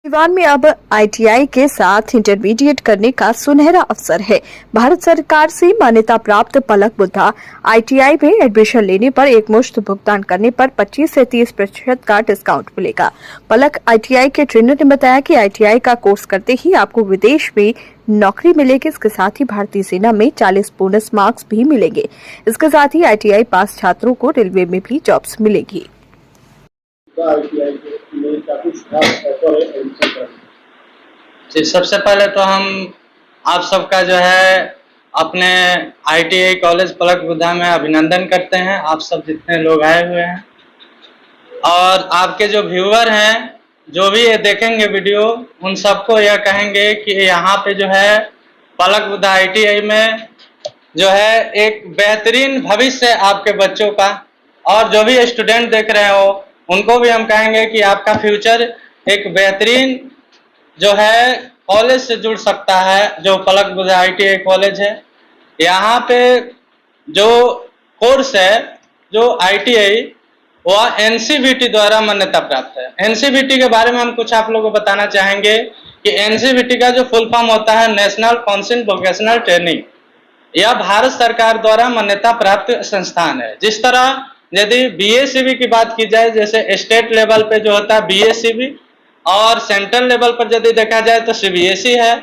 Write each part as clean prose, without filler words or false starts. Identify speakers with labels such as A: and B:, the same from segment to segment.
A: सिवान में अब आईटीआई के साथ इंटरमीडिएट करने का सुनहरा अवसर है। भारत सरकार से मान्यता प्राप्त पलक बुद्धा आईटीआई में एडमिशन लेने पर एकमुश्त भुगतान करने पर 25 से 30% का डिस्काउंट मिलेगा। पलक आईटीआई के ट्रेनर ने बताया कि आईटीआई का कोर्स करते ही आपको विदेश में नौकरी मिलेगी। इसके साथ ही भारतीय सेना में 40 बोनस मार्क्स भी मिलेंगे। इसके साथ ही आईटीआई पास छात्रों को रेलवे में भी जॉब्स मिलेगी।
B: जी, सबसे पहले तो हम आप सबका जो है अपने आईटीआई कॉलेज पलक बुद्धा में अभिनंदन करते हैं। आप सब जितने लोग आए हुए हैं और आपके जो व्यूअर हैं, जो भी ये देखेंगे वीडियो, उन सबको यह कहेंगे कि यहाँ पे जो है पलक बुद्धा आईटीआई में जो है एक बेहतरीन भविष्य आपके बच्चों का, और जो भी स्टूडेंट देख रहे हो उनको भी हम कहेंगे कि आपका फ्यूचर एक बेहतरीन जो है कॉलेज से जुड़ सकता है, जो पलक बुद्धा आईटीआई कॉलेज है। यहाँ पे जो कोर्स है, जो आईटीआई, वह एनसीवीटी द्वारा मान्यता प्राप्त है। एनसीवीटी के बारे में हम कुछ आप लोगों को बताना चाहेंगे कि एनसीवीटी का जो फुल फॉर्म होता है नेशनल काउंसिल वोकेशनल ट्रेनिंग। यह भारत सरकार द्वारा मान्यता प्राप्त संस्थान है। जिस तरह यदि बीएससीबी की बात की जाए, जैसे स्टेट लेवल पे जो होता है बीएससीबी, और सेंट्रल लेवल पर यदि देखा जाए तो सीबीएसई है,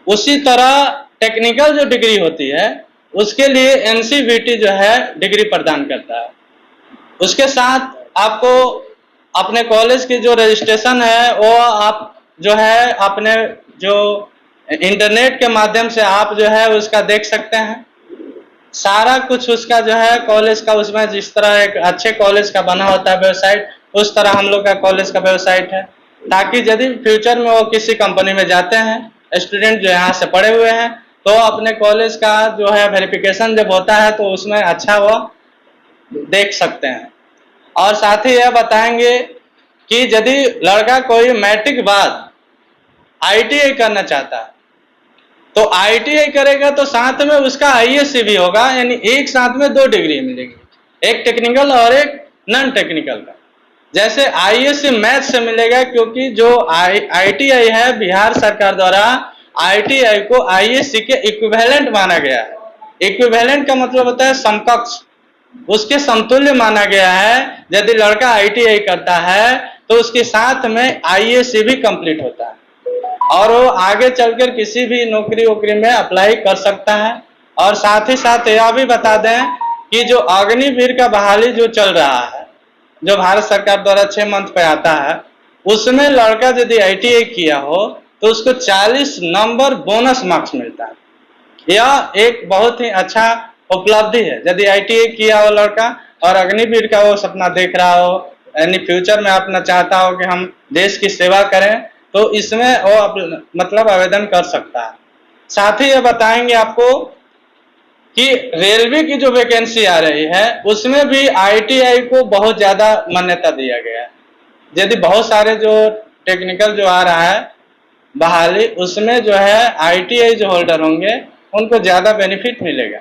B: उसी तरह टेक्निकल जो डिग्री होती है उसके लिए एनसीवीटी जो है डिग्री प्रदान करता है। उसके साथ आपको अपने कॉलेज की जो रजिस्ट्रेशन है वो आप जो है अपने जो इंटरनेट के माध्यम से आप जो है उसका देख सकते हैं। सारा कुछ उसका जो है कॉलेज का, उसमें जिस तरह एक अच्छे कॉलेज का बना होता है वेबसाइट, उस तरह हम लोग का कॉलेज का वेबसाइट है, ताकि यदि फ्यूचर में वो किसी कंपनी में जाते हैं, स्टूडेंट जो यहाँ से पढ़े हुए हैं, तो अपने कॉलेज का जो है वेरिफिकेशन जब होता है तो उसमें अच्छा वो देख सकते हैं। और साथ ही यह बताएंगे कि यदि लड़का कोई मैट्रिक बाद आईटीआई करना चाहता है तो आईटीआई करेगा तो साथ में उसका आईएससी भी होगा, यानी एक साथ में 2 डिग्री मिलेगी, एक टेक्निकल और एक नॉन टेक्निकल का। जैसे आईएससी मैथ से मिलेगा, क्योंकि जो आईटीआई है बिहार सरकार द्वारा आईटीआई को आईएससी के इक्विवेलेंट माना गया है। इक्विवेलेंट का मतलब होता है समकक्ष, उसके समतुल्य माना गया है। यदि लड़का आईटीआई करता है तो उसके साथ में आईएससी भी कंप्लीट होता है और वो आगे चलकर किसी भी नौकरी वोकरी में अप्लाई कर सकता है। और साथ ही साथ यह भी बता दें कि जो अग्निवीर का बहाली जो चल रहा है, जो भारत सरकार द्वारा 6 मंथ पे आता है, उसमें लड़का यदि आईटीआई किया हो तो उसको 40 नंबर बोनस मार्क्स मिलता है। यह एक बहुत ही अच्छा उपलब्धि है। यदि आईटीआई किया हो लड़का और अग्निवीर का वो सपना देख रहा हो, यानी फ्यूचर में अपना चाहता हो कि हम देश की सेवा करें, तो इसमें वो मतलब आवेदन कर सकता है। साथ ही ये बताएंगे आपको कि रेलवे की जो वैकेंसी आ रही है उसमें भी आईटीआई को बहुत ज्यादा मान्यता दिया गया है। यदि बहुत सारे जो टेक्निकल जो आ रहा है बहाली, उसमें जो है आईटीआई जो होल्डर होंगे उनको ज्यादा बेनिफिट मिलेगा।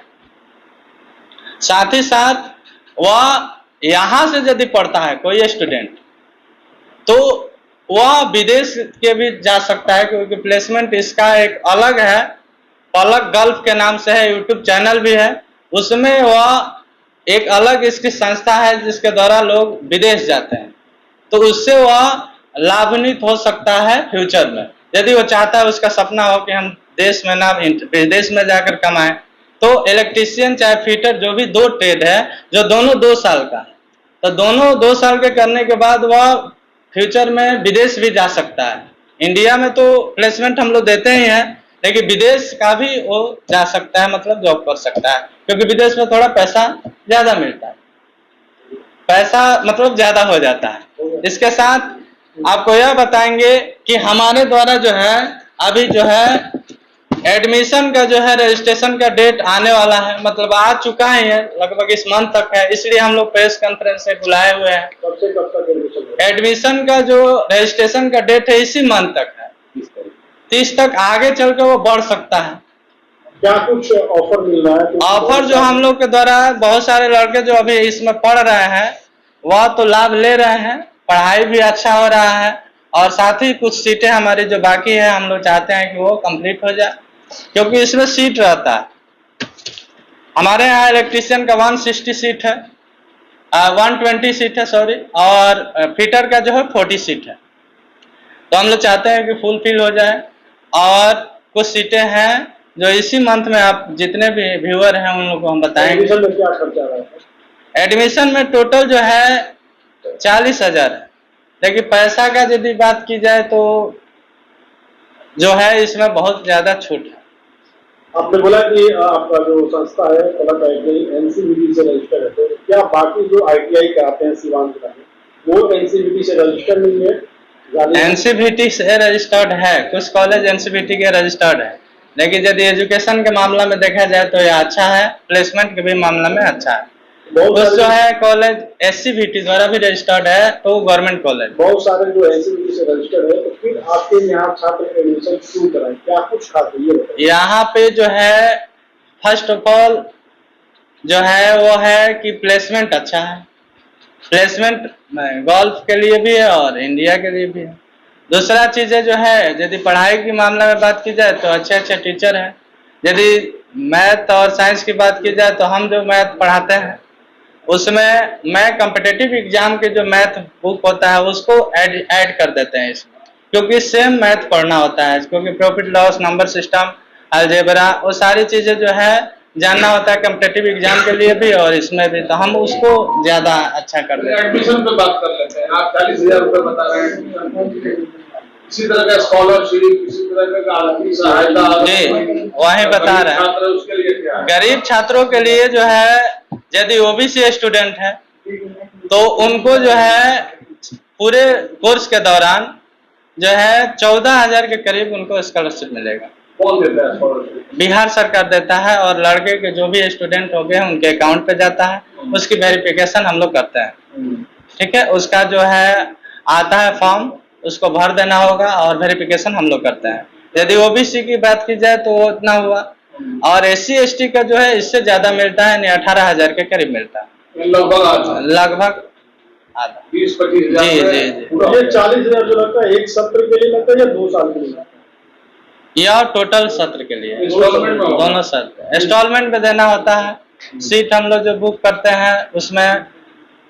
B: साथ ही साथ वह यहाँ से यदि पढ़ता है कोई स्टूडेंट तो वह विदेश के भी जा सकता है, क्योंकि प्लेसमेंट इसका एक अलग है, पलक गल्फ के नाम से है, यूट्यूब चैनल भी है। उसमें वह एक अलग इसकी संस्था है जिसके द्वारा लोग विदेश जाते हैं, तो उससे वह लाभान्वित हो सकता है फ्यूचर में। यदि वो चाहता है, उसका सपना हो कि हम देश में ना विदेश में जाकर कमाएं, तो इलेक्ट्रीशियन चाहे फिटर, जो भी 2 ट्रेड है, जो दोनों 2 साल का है, तो दोनों 2 साल के करने के बाद वह फ्यूचर में विदेश भी जा सकता है। इंडिया में तो प्लेसमेंट हम लोग देते ही हैं, लेकिन विदेश का भी वो जा सकता है, मतलब जॉब कर सकता है, क्योंकि विदेश में थोड़ा पैसा ज्यादा मिलता है, पैसा मतलब ज्यादा हो जाता है। इसके साथ आपको यह बताएंगे कि हमारे द्वारा जो है अभी जो है एडमिशन का जो है रजिस्ट्रेशन का डेट आने वाला है, मतलब आ चुका है, लगभग इस मंथ तक है, इसलिए हम लोग प्रेस कॉन्फ्रेंस से बुलाए हुए हैं।
C: कब से कब तक
B: एडमिशन का जो रजिस्ट्रेशन का डेट है इसी मंथ तक है, 30 तक। आगे चल के वो बढ़ सकता है।
C: क्या कुछ ऑफर मिल रहा है?
B: ऑफर जो हम लोग के द्वारा बहुत सारे लड़के जो अभी इसमें पढ़ रहे हैं वह तो लाभ ले रहे हैं, पढ़ाई भी अच्छा हो रहा है, और साथ ही कुछ सीटें हमारी जो बाकी है हम लोग चाहते हैं कि वो कंप्लीट हो जाए, क्योंकि इसमें सीट रहता है। हमारे यहाँ इलेक्ट्रीशियन का 160 सीट है, 120 सीट है सॉरी, और फिटर का जो है 40 सीट है। तो हम लोग चाहते हैं कि फुलफिल हो जाए। और कुछ सीटें हैं जो इसी मंथ में आप जितने भी व्यूअर हैं उन लोगों को हम बताएंगे।
C: एडमिशन में क्या खर्चा रहा है?
B: एडमिशन में टोटल जो है 40,000 है, लेकिन पैसा का यदि बात की जाए तो जो है इसमें बहुत ज्यादा छूट है।
C: आपने बोला कि आपका जो संस्था है पलक ITI NCVT से रजिस्टर है, तो क्या बाकी जो ITI कराते हैं सीवान जिला में वो NCVT से रजिस्टर नहीं है?
B: NCVT से रजिस्टर्ड है, कुछ कॉलेज NCVT के रजिस्टर्ड है, लेकिन यदि एजुकेशन के मामला में देखा जाए तो यह अच्छा है, प्लेसमेंट के भी मामला में अच्छा है। कुछ जो है कॉलेज SCVT द्वारा भी रजिस्टर्ड है, तो गवर्नमेंट कॉलेज।
C: बहुत सारे जो NCVT से रजिस्टर्ड है, तो फिर आपके यहाँ छात्र एडमिशन क्यों कराएं? क्या कुछ खास है ये बताइए।
B: यहाँ पे जो है फर्स्ट ऑफ ऑल जो है वो है कि प्लेसमेंट अच्छा है, प्लेसमेंट गोल्फ के लिए भी है और इंडिया के लिए भी है। दूसरा चीज़ें जो है यदि पढ़ाई के मामले में बात की जाए तो अच्छे अच्छे टीचर हैं। यदि मैथ और साइंस की बात की जाए तो हम जो मैथ पढ़ाते हैं उसमें मैं कॉम्पिटिटिव एग्जाम के जो मैथ बुक होता है उसको ऐड कर देते हैं इसमें, क्योंकि सेम मैथ पढ़ना होता है, क्योंकि profit loss, number system, algebra, वो सारी चीज़ें जो है जानना होता है कॉम्पिटिटिव एग्जाम के लिए भी और इसमें भी, तो हम उसको ज्यादा अच्छा कर देते हैं।
D: एडमिशन पे बात कर लेते हैं। आप 40,000 रुपए बता रहे हैं, किसी तरह का स्कॉलरशिप, किसी तरह का आर्थिक सहायता
B: जी वही बता रहे हैं।
D: उसके लिए क्या है?
B: गरीब छात्रों के लिए जो है यदि OBC स्टूडेंट है तो उनको जो है पूरे कोर्स के दौरान जो है 14,000 के करीब उनको स्कॉलरशिप मिलेगा।
D: कौन देता है स्कॉलरशिप?
B: बिहार सरकार देता है, और लड़के के जो भी स्टूडेंट हो गए उनके अकाउंट पे जाता है, उसकी वेरिफिकेशन हम लोग करते हैं। ठीक है, उसका जो है आता है फॉर्म, उसको भर देना होगा और वेरिफिकेशन हम लोग करते हैं। यदि OBC की बात की जाए तो वो इतना हुआ, और SC ST का जो है इससे ज्यादा मिलता है, 18,000 के करीब मिलता है, लगभग आधा
D: 20-25
B: जी जी जी।
C: ये 40,000 जो लगता है एक सत्र के लिए लगता है या 2 साल के लिए लगता है?
B: या टोटल सत्र के लिए
D: इंस्टॉलमेंट में
B: दोनों सत्र इंस्टॉलमेंट में देना होता है। सीट हम लोग जो बुक करते हैं उसमें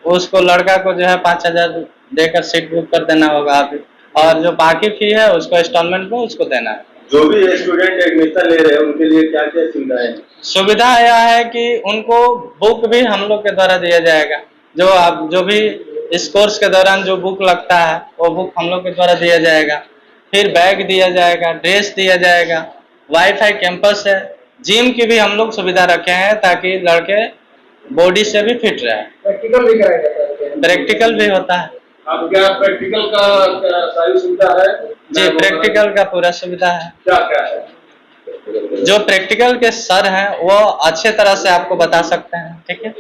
B: उसको लड़का को जो है 5,000 देकर सीट बुक कर देना होगा अभी, और जो बाकी फी है उसको इंस्टॉलमेंट में उसको देना है।
E: जो भी स्टूडेंट एडमिशन ले रहे हैं उनके लिए क्या क्या सुविधाएं?
B: सुविधा यह है कि उनको बुक भी हम लोग के द्वारा दिया जाएगा, जो भी इस कोर्स के दौरान जो बुक लगता है वो बुक हम लोग के द्वारा दिया जाएगा। फिर बैग दिया जाएगा, ड्रेस दिया जाएगा, वाईफाई कैंपस है, जिम की भी हम लोग सुविधा रखे हैं ताकि लड़के बॉडी से भी फिट रहे।
C: प्रैक्टिकल भी कराया जाता है?
B: प्रैक्टिकल भी होता है
D: अब क्या प्रैक्टिकल का सारी सुविधा है?
B: जी, प्रैक्टिकल का पूरा सुविधा है।
D: क्या क्या है?
B: जो प्रैक्टिकल के सर हैं वो अच्छे तरह से आपको बता सकते हैं। ठीक है,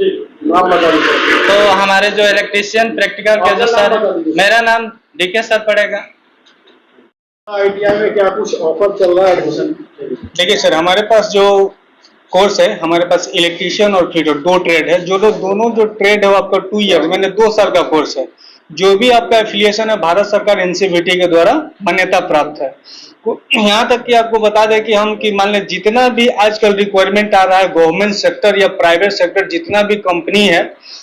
C: नाम बता दीजिए।
B: तो हमारे जो इलेक्ट्रीशियन प्रैक्टिकल के जो सर हैं, मेरा नाम DK सर पड़ेगा।
C: ITI में क्या कुछ ऑफर चल रहा है एडमिशन?
F: देखिए सर, हमारे पास जो कोर्स है, हमारे पास इलेक्ट्रीशियन और फिटर 2 ट्रेड है। दोनों जो ट्रेड है वो आपका 2 ईयर मैंने 2 साल का कोर्स है। जो भी आपका एफिलिएशन है भारत सरकार NCVT के द्वारा मान्यता प्राप्त है। यहाँ तक कि आपको बता दें कि मान लें जितना भी आजकल रिक्वायरमेंट आ रहा है गवर्नमेंट सेक्टर या प्राइवेट सेक्टर, जितना भी कंपनी है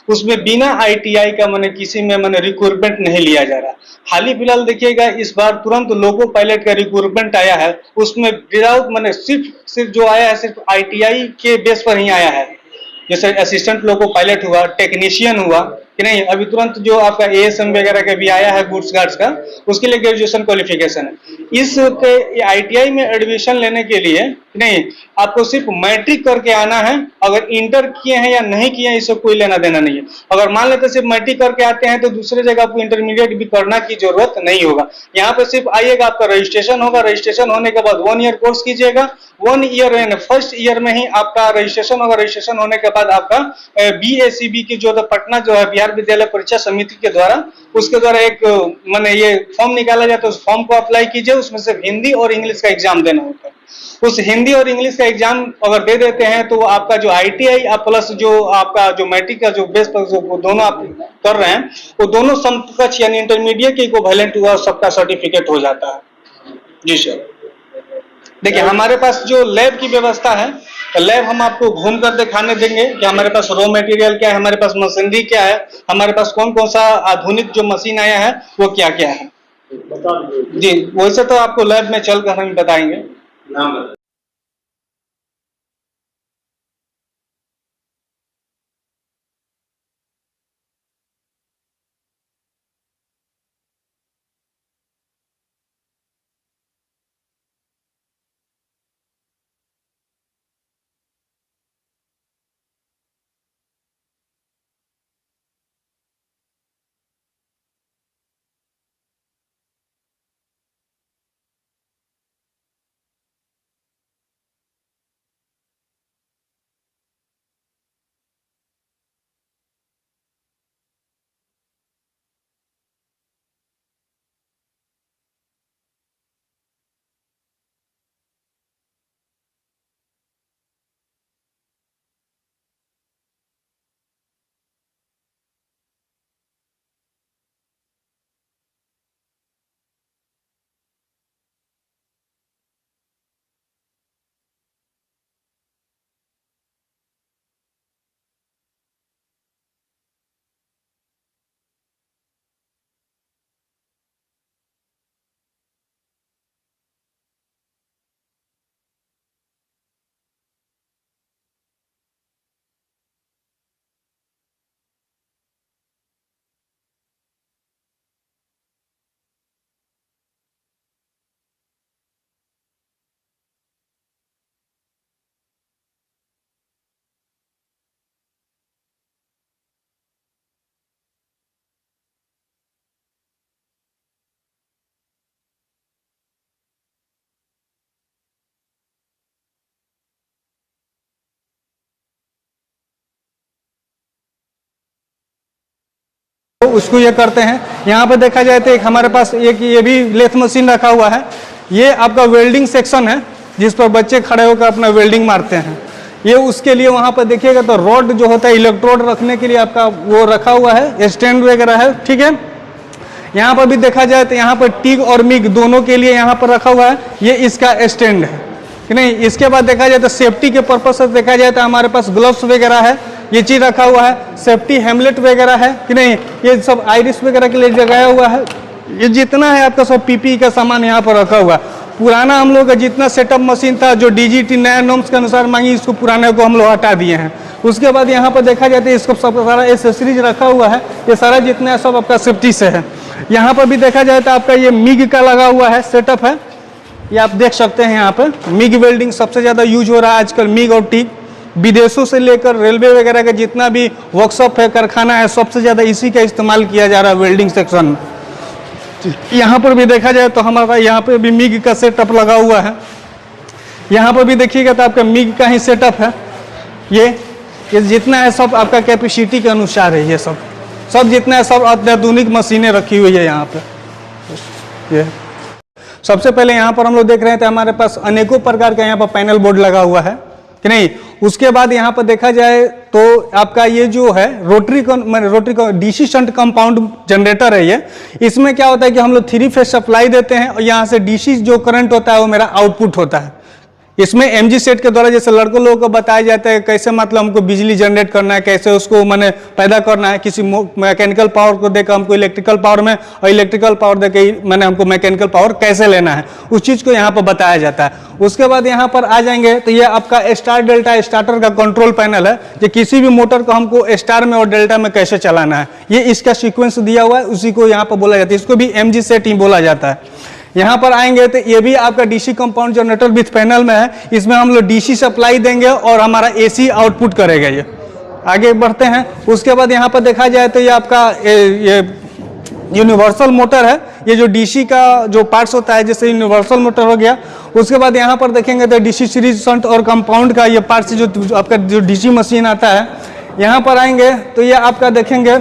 F: उसमें बिना ITI का किसी में रिक्वायरमेंट नहीं लिया जा रहा। हाल ही फिलहाल देखिएगा इस बार तुरंत लोको पायलट का रिक्वायरमेंट आया है, उसमें विदाउट सिर्फ जो आया है सिर्फ ITI के बेस पर ही आया है। जैसे असिस्टेंट लोको पायलट हुआ, टेक्नीशियन हुआ कि नहीं, अभी तुरंत जो आपका ASM वगैरह का भी आया है गुड्स गार्ड्स का, उसके लिए ग्रेजुएशन क्वालिफिकेशन है। इस ITI में एडमिशन लेने के लिए नहीं, आपको सिर्फ मैट्रिक करके आना है। अगर इंटर किए हैं या नहीं किए हैं इससे कोई लेना देना नहीं है। अगर मान लेते सिर्फ मैट्रिक करके आते हैं तो दूसरे जगह आपको इंटरमीडिएट भी करना की जरूरत नहीं होगा। यहाँ पे सिर्फ आइएगा, आपका रजिस्ट्रेशन होगा, रजिस्ट्रेशन होने के बाद 1 ईयर कोर्स कीजिएगा। 1 ईयर फर्स्ट ईयर में ही आपका रजिस्ट्रेशन होगा। रजिस्ट्रेशन होने के बाद आपका BACB की जो पटना जो है बिहार विद्यालय परीक्षा समिति के द्वारा, उसके द्वारा एक ये फॉर्म निकाला जाता है। उस फॉर्म को अप्लाई कीजिए, उसमें सिर्फ हिंदी और इंग्लिश का एग्जाम देना होता है। उस हिंदी और इंग्लिश का एग्जाम अगर दे देते हैं तो आपका जो ITI प्लस जो आपका जो मैट्रिक का जो बेस पर जो दोनों आप कर रहे हैं वो दोनों समकक्ष यानी इंटरमीडिएट के इक्विवेलेंट हुआ सबका सर्टिफिकेट हो जाता है। जी सर। देखिए हमारे पास जो लैब की व्यवस्था है तो लैब हम आपको घूम कर दिखाने देंगे कि हमारे पास रॉ मटेरियल क्या है, हमारे पास मशीनरी क्या है, हमारे पास कौन कौन सा आधुनिक जो मशीन आया है वो क्या क्या है।
C: बता दीजिए।
F: जी वैसे तो आपको लैब में चलकर हम बताएंगे।
E: नाम बता।
F: तो उसको ये करते हैं। यहाँ पे देखा जाए तो एक हमारे पास एक ये भी लेथ मशीन रखा हुआ है। ये आपका वेल्डिंग सेक्शन है जिस पर बच्चे खड़े होकर अपना वेल्डिंग मारते हैं। ये उसके लिए वहाँ पर देखिएगा तो रॉड जो होता है इलेक्ट्रोड रखने के लिए आपका वो रखा हुआ है, स्टैंड वगैरह है, ठीक है। यहाँ पर भी देखा जाए तो यहाँ पर टिग और मिग दोनों के लिए यहाँ पर रखा हुआ है, ये इसका स्टैंड है कि नहीं। इसके बाद देखा जाए तो सेफ्टी के पर्पज से देखा जाए तो हमारे पास ग्लव्स वगैरह है, ये चीज रखा हुआ है, सेफ्टी हेमलेट वगैरह है कि नहीं, ये सब आइरिस वगैरह के लिए लगाया हुआ है। ये जितना है आपका सब पीपी का सामान यहाँ पर रखा हुआ है। पुराना हम लोग का जितना सेटअप मशीन था जो DGT नया नॉर्म्स के अनुसार मांगी, इसको पुराने को हम लोग हटा दिए हैं। उसके बाद यहाँ पर देखा जाए तो इसको सब सारा एसेसरीज रखा हुआ है, ये सारा जितना है सब आपका सेफ्टी से है। यहाँ पर भी देखा जाए तो आपका ये मिग का लगा हुआ है, सेटअप है, ये आप देख सकते हैं। यहाँ पर मिग वेल्डिंग सबसे ज़्यादा यूज हो रहा है आजकल, मिग और टिग। विदेशों से लेकर रेलवे वगैरह का जितना भी वर्कशॉप है, कारखाना है, सबसे ज़्यादा इसी का इस्तेमाल किया जा रहा है वेल्डिंग सेक्शन में। यहाँ पर भी देखा जाए तो हमारा यहाँ पे भी मिग का सेटअप लगा हुआ है। यहाँ पर भी देखिएगा तो आपका मिग का ही सेटअप है। ये जितना है सब आपका कैपेसिटी के अनुसार है। ये सब जितना है सब अत्याधुनिक मशीनें रखी हुई है यहाँ पे। ये सबसे पहले यहाँ पर हम लोग देख रहे थे हमारे पास अनेकों प्रकार का यहाँ पर पैनल बोर्ड लगा हुआ है कि नहीं। उसके बाद यहाँ पर देखा जाए तो आपका ये जो है rotary DC shunt compound generator है। ये इसमें क्या होता है कि हम लोग 3 फेज सप्लाई देते हैं और यहाँ से DC जो करंट होता है वो मेरा आउटपुट होता है। इसमें MG सेट के द्वारा जैसे लड़कों लोगों को बताया जाता है कैसे मतलब हमको बिजली जनरेट करना है, कैसे उसको मैंने पैदा करना है, किसी मैकेनिकल पावर को देकर हमको इलेक्ट्रिकल पावर में और इलेक्ट्रिकल पावर देकर मैंने हमको मैकेनिकल पावर कैसे लेना है, उस चीज़ को यहाँ पर बताया जाता है। उसके बाद यहाँ पर आ जाएंगे तो ये आपका स्टार डेल्टा स्टार्टर का कंट्रोल पैनल है, जो किसी भी मोटर को हमको स्टार में और डेल्टा में कैसे चलाना है, ये इसका सीक्वेंस दिया हुआ है, उसी को यहाँ पर बोला जाता है। इसको भी MG सेट ही बोला जाता है। यहाँ पर आएंगे तो ये भी आपका DC compound generator with panel में है। इसमें हम लोग DC सप्लाई देंगे और हमारा AC आउटपुट करेगा। ये आगे बढ़ते हैं। उसके बाद यहाँ पर देखा जाए तो ये आपका ये यूनिवर्सल मोटर है। ये जो DC का जो पार्ट्स होता है जैसे यूनिवर्सल मोटर हो गया। उसके बाद यहाँ पर देखेंगे तो DC सीरीज शंट और कंपाउंड का ये पार्ट्स जो आपका जो DC मशीन आता है। यहाँ पर आएंगे तो ये आपका देखेंगे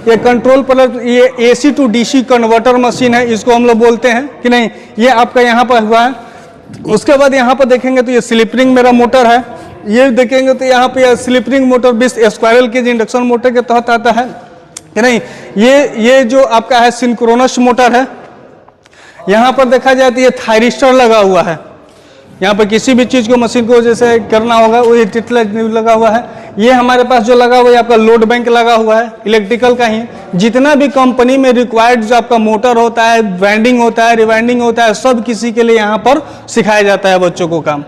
F: ये कंट्रोल प्लस ये AC to DC converter machine है, इसको हम लोग बोलते हैं कि नहीं। ये आपका यहाँ पर हुआ है उसके बाद यहाँ पर देखेंगे तो ये स्लिप रिंग मेरा मोटर है। ये देखेंगे तो यहाँ pay slip ring motor 20 squirrel के इंडक्शन मोटर के तहत आता है कि नहीं। ये जो आपका है सिंक्रोनस मोटर है। यहाँ पर देखा जाए तो ये थायरिस्टर लगा हुआ है। यहाँ पर किसी भी चीज़ को मशीन को जैसे करना होगा वो ये टिटलेट लगा हुआ है। ये हमारे पास जो लगा हुआ है आपका लोड बैंक लगा हुआ है, इलेक्ट्रिकल का ही। जितना भी कंपनी में रिक्वायर्ड जो आपका मोटर होता है, वाइंडिंग होता है, रिवाइंडिंग होता है, सब किसी के लिए यहाँ पर सिखाया जाता है बच्चों को काम।